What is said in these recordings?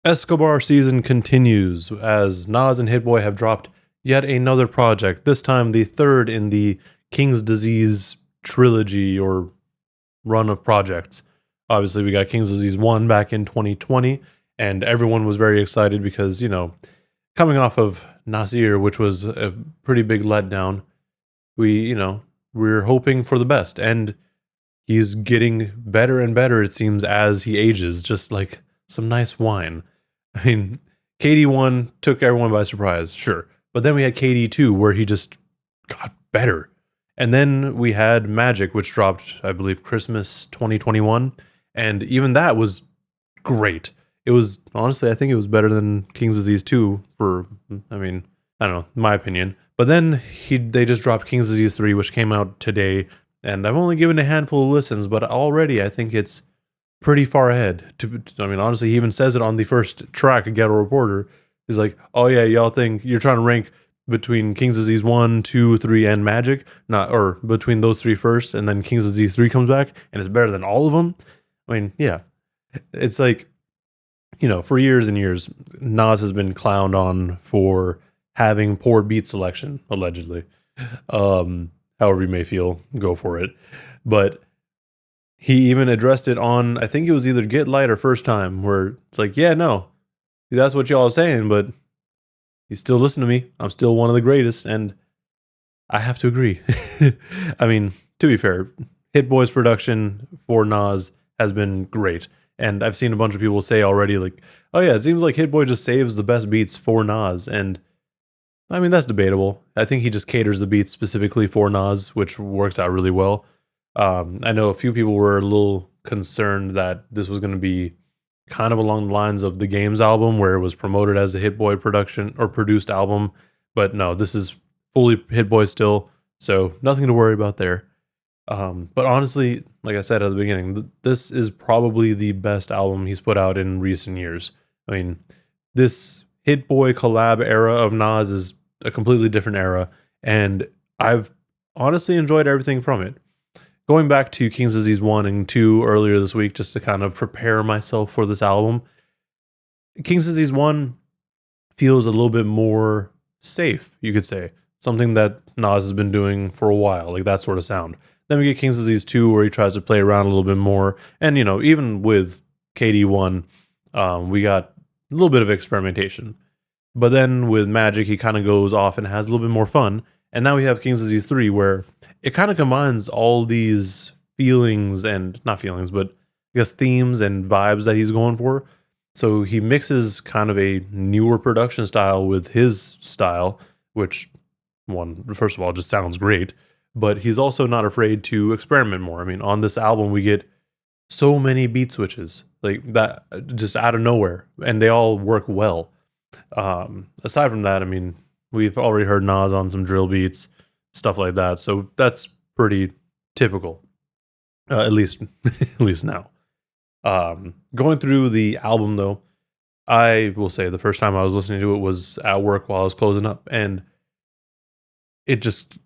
Escobar season continues as Nas and Hit-Boy have dropped yet another project, this time the third in the King's Disease trilogy or run of projects. Obviously, we got King's Disease 1 back in 2020, and everyone was very excited because, coming off of Nasir, which was a pretty big letdown, we're hoping for the best, and he's getting better and better, it seems, as he ages, just like some nice wine. I mean, KD1 took everyone by surprise, sure. But then we had KD2, where he just got better. And then we had Magic, which dropped, I believe, Christmas 2021. And even that was great. It was, honestly, I think it was better than King's Disease 2 I don't know, my opinion. But then they just dropped King's Disease 3, which came out today. And I've only given a handful of listens, but already I think it's pretty far ahead. Honestly, he even says it on the first track, Ghetto Reporter. He's like, oh yeah, y'all think you're trying to rank between King's Disease 1, 2, 3, and Magic? Or between those three first, and then King's Disease 3 comes back, and it's better than all of them? I mean, yeah. It's like, for years and years, Nas has been clowned on for having poor beat selection, allegedly. However you may feel, go for it. But he even addressed it on, I think it was either Get Light or First Time, where it's like, yeah, no, that's what y'all are saying, but you still listen to me. I'm still one of the greatest, and I have to agree. I mean, to be fair, Hit-Boy's production for Nas has been great, and I've seen a bunch of people say already, like, oh yeah, it seems like Hit-Boy just saves the best beats for Nas, and I mean, that's debatable. I think he just caters the beats specifically for Nas, which works out really well. I know a few people were a little concerned that this was going to be kind of along the lines of the Games album, where it was promoted as a Hit-Boy production or produced album. But no, this is fully Hit-Boy still, so nothing to worry about there. But honestly, like I said at the beginning, this is probably the best album he's put out in recent years. I mean, this Hit-Boy collab era of Nas is a completely different era, and I've honestly enjoyed everything from it. Going back to King's Disease 1 and 2 earlier this week, just to kind of prepare myself for this album, King's Disease 1 feels a little bit more safe, you could say. Something that Nas has been doing for a while, like that sort of sound. Then we get King's Disease 2, where he tries to play around a little bit more. And, even with KD1, we got a little bit of experimentation. But then with Magic, he kind of goes off and has a little bit more fun. And now we have King's Disease 3, where it kind of combines all these feelings and, not feelings, but I guess themes and vibes that he's going for. So he mixes kind of a newer production style with his style, which, first of all, just sounds great. But he's also not afraid to experiment more. I mean, on this album, we get so many beat switches, like that, just out of nowhere, and they all work well. Aside from that, I mean, we've already heard Nas on some drill beats, stuff like that. So that's pretty typical, at least now. Going through the album, though, I will say the first time I was listening to it was at work while I was closing up, and it just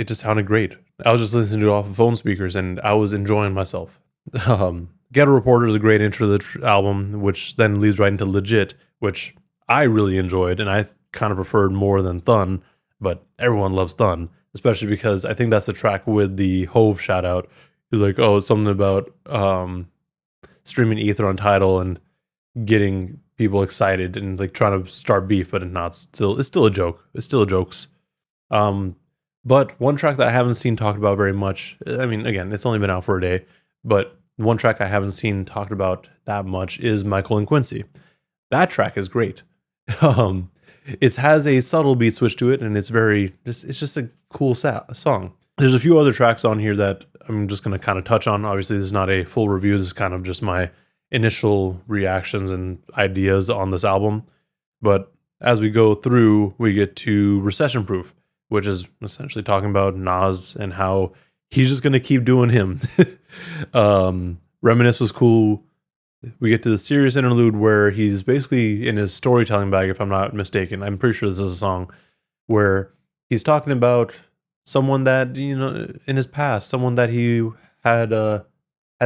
sounded great. I was just listening to it off of phone speakers, and I was enjoying myself. Ghetto Reporter is a great intro to the album, which then leads right into Legit, which I really enjoyed, and I kind of preferred more than Thun, but everyone loves Thun, especially because I think that's the track with the Hove shout out. He's like, oh, it's something about streaming Ether on Tidal and getting people excited and like trying to start beef, but it's still a joke. It's still a jokes. But one track that I haven't seen talked about very much, I mean, again, it's only been out for a day, but one track I haven't seen talked about that much is Michael and Quincy. That track is great. It has a subtle beat switch to it, and it's just a cool song. There's a few other tracks on here that I'm just going to kind of touch on. Obviously, this is not a full review. This is kind of just my initial reactions and ideas on this album. But as we go through, we get to Recession Proof, which is essentially talking about Nas and how he's just going to keep doing him. Reminisce was cool. We get to the serious interlude where he's basically in his storytelling bag, if I'm not mistaken. I'm pretty sure this is a song where he's talking about someone that, in his past, someone that he had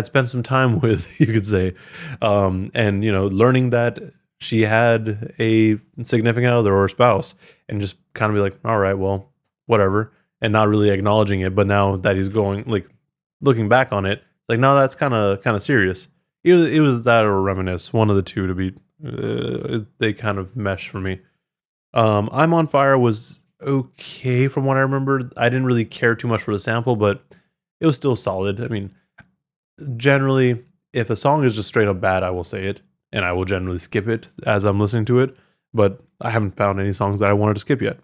spent some time with, you could say. And, learning that she had a significant other or spouse, and just kind of be like, all right, well, whatever, and not really acknowledging it. But now that he's going, like, looking back on it, like, no, that's kind of serious. It was that or reminisce, one of the two to be. They kind of mesh for me. I'm on Fire was okay from what I remember. I didn't really care too much for the sample, but it was still solid. I mean, generally, if a song is just straight up bad, I will say it, and I will generally skip it as I'm listening to it. But I haven't found any songs that I wanted to skip yet.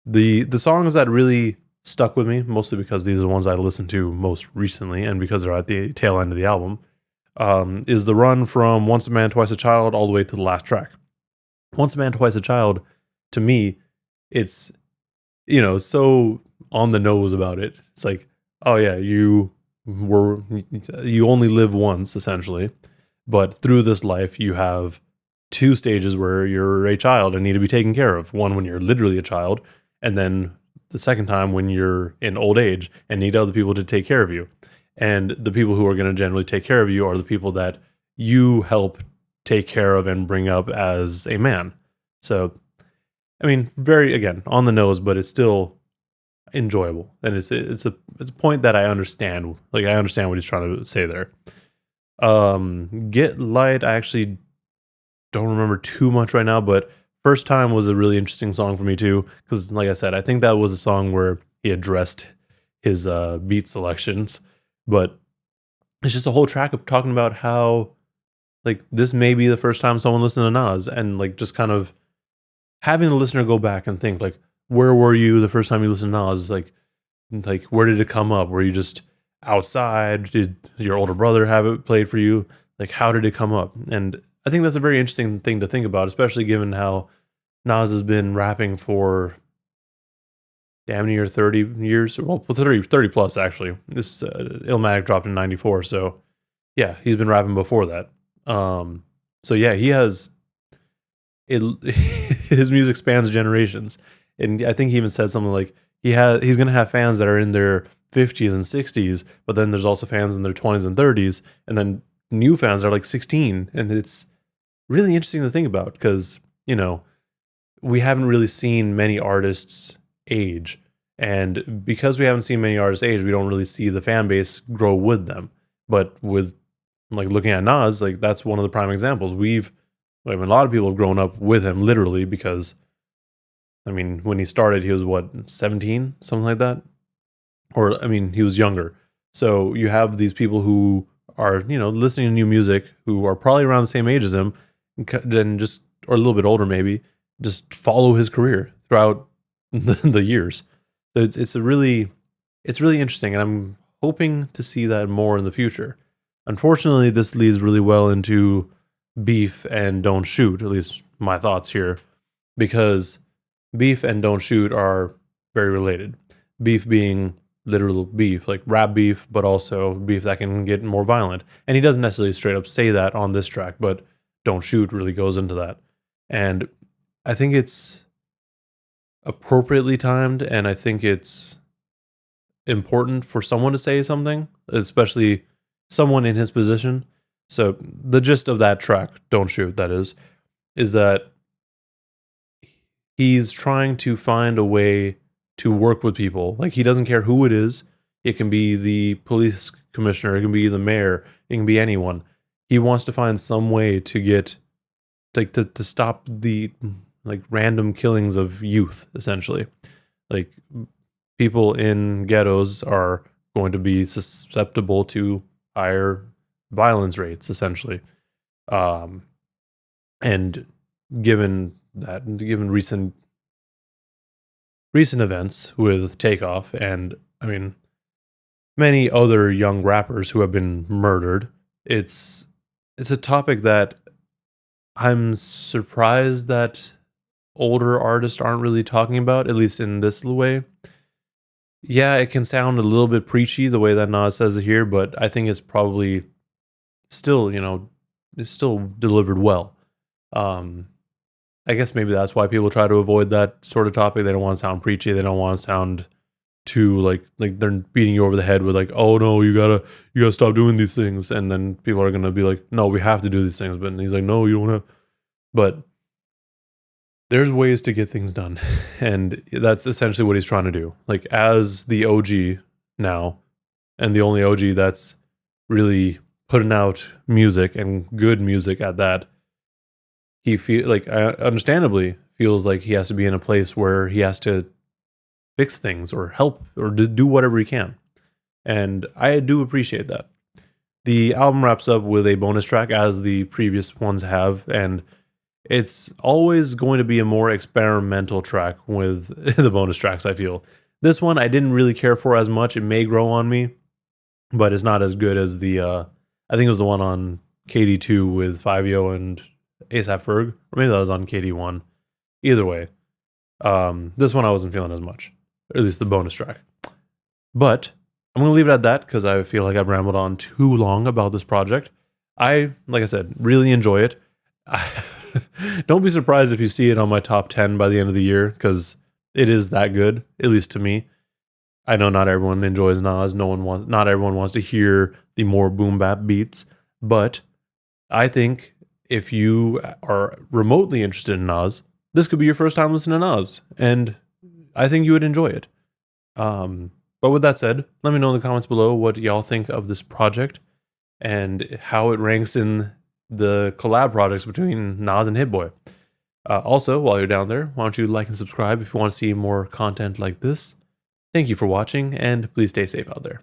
The songs that really stuck with me, mostly because these are the ones I listened to most recently, and because they're at the tail end of the album, is the run from Once a Man, Twice a Child all the way to the last track. Once a Man, Twice a Child, to me, it's, so on the nose about it. It's like, oh yeah, you only live once, essentially, but through this life you have two stages where you're a child and need to be taken care of. One when you're literally a child, and then the second time when you're in old age and need other people to take care of you. And the people who are going to generally take care of you are the people that you help take care of and bring up as a man. So, I mean, very, again, on the nose, but it's still enjoyable. And it's a point that I understand. Like, I understand what he's trying to say there. Get Light, I actually don't remember too much right now, but First Time was a really interesting song for me too, because like I said, I think that was a song where he addressed his beat selections, but it's just a whole track of talking about how, like, this may be the first time someone listened to Nas, and like just kind of having the listener go back and think, like, where were you the first time you listened to Nas? Like where did it come up? Were you just outside? Did your older brother have it played for you? Like, how did it come up? And I think that's a very interesting thing to think about, especially given how Nas has been rapping for damn near 30 years. Well, 30 plus, actually. This Illmatic dropped in 94, so yeah, he's been rapping before that. So yeah, he has... his music spans generations. And I think he even said something like, he's going to have fans that are in their 50s and 60s, but then there's also fans in their 20s and 30s, and then new fans are like 16, and it's really interesting to think about because, we haven't really seen many artists age. And because we haven't seen many artists age, we don't really see the fan base grow with them. But with, like, looking at Nas, like, that's one of the prime examples. A lot of people have grown up with him, literally, because, I mean, when he started, he was, 17? Something like that? Or, I mean, he was younger. So you have these people who are, listening to new music, who are probably around the same age as him, and just, or a little bit older maybe, just follow his career throughout the years. So it's really interesting, and I'm hoping to see that more in the future. Unfortunately, this leads really well into Beef and Don't Shoot, at least my thoughts here, because Beef and Don't Shoot are very related. Beef being literal beef, like rap beef, but also beef that can get more violent. And he doesn't necessarily straight up say that on this track, but Don't Shoot really goes into that. And I think it's appropriately timed, and I think it's important for someone to say something, especially someone in his position. So the gist of that track, Don't Shoot, that is that he's trying to find a way to work with people. Like, he doesn't care who it is. It can be the police commissioner, it can be the mayor, it can be anyone. He wants to find some way to get, like, to stop the, like, random killings of youth, essentially. Like, people in ghettos are going to be susceptible to higher violence rates, essentially. And given recent events with Takeoff, and I mean many other young rappers who have been murdered, it's a topic that I'm surprised that older artists aren't really talking about, at least in this way. Yeah, it can sound a little bit preachy the way that Nas says it here, but I think it's probably still, it's still delivered well. I guess maybe that's why people try to avoid that sort of topic. They don't want to sound preachy. They don't want to sound too like they're beating you over the head with, like, oh no, you gotta stop doing these things. And then people are gonna be like, no, we have to do these things. But he's like, no, you don't have. But there's ways to get things done. And that's essentially what he's trying to do. Like, as the OG now, and the only OG that's really putting out music and good music at that, he understandably feels like he has to be in a place where he has to fix things or help or do whatever he can. And I do appreciate that. The album wraps up with a bonus track, as the previous ones have, and it's always going to be a more experimental track with the bonus tracks, I feel. This one I didn't really care for as much. It may grow on me, but it's not as good as the, I think it was the one on KD2 with Fivio and ASAP Ferg, or maybe that was on KD1. Either way, this one I wasn't feeling as much, or at least the bonus track. But I'm going to leave it at that because I feel like I've rambled on too long about this project. Like I said, really enjoy it. Don't be surprised if you see it on my top 10 by the end of the year, because it is that good, at least to me. I know not everyone enjoys Nas. Not everyone wants to hear the more boom bap beats, but I think if you are remotely interested in Nas, this could be your first time listening to Nas, and I think you would enjoy it. But with that said, let me know in the comments below what y'all think of this project and how it ranks in the collab projects between Nas and Hit-Boy. Also, while you're down there, why don't you like and subscribe if you want to see more content like this. Thank you for watching, and please stay safe out there.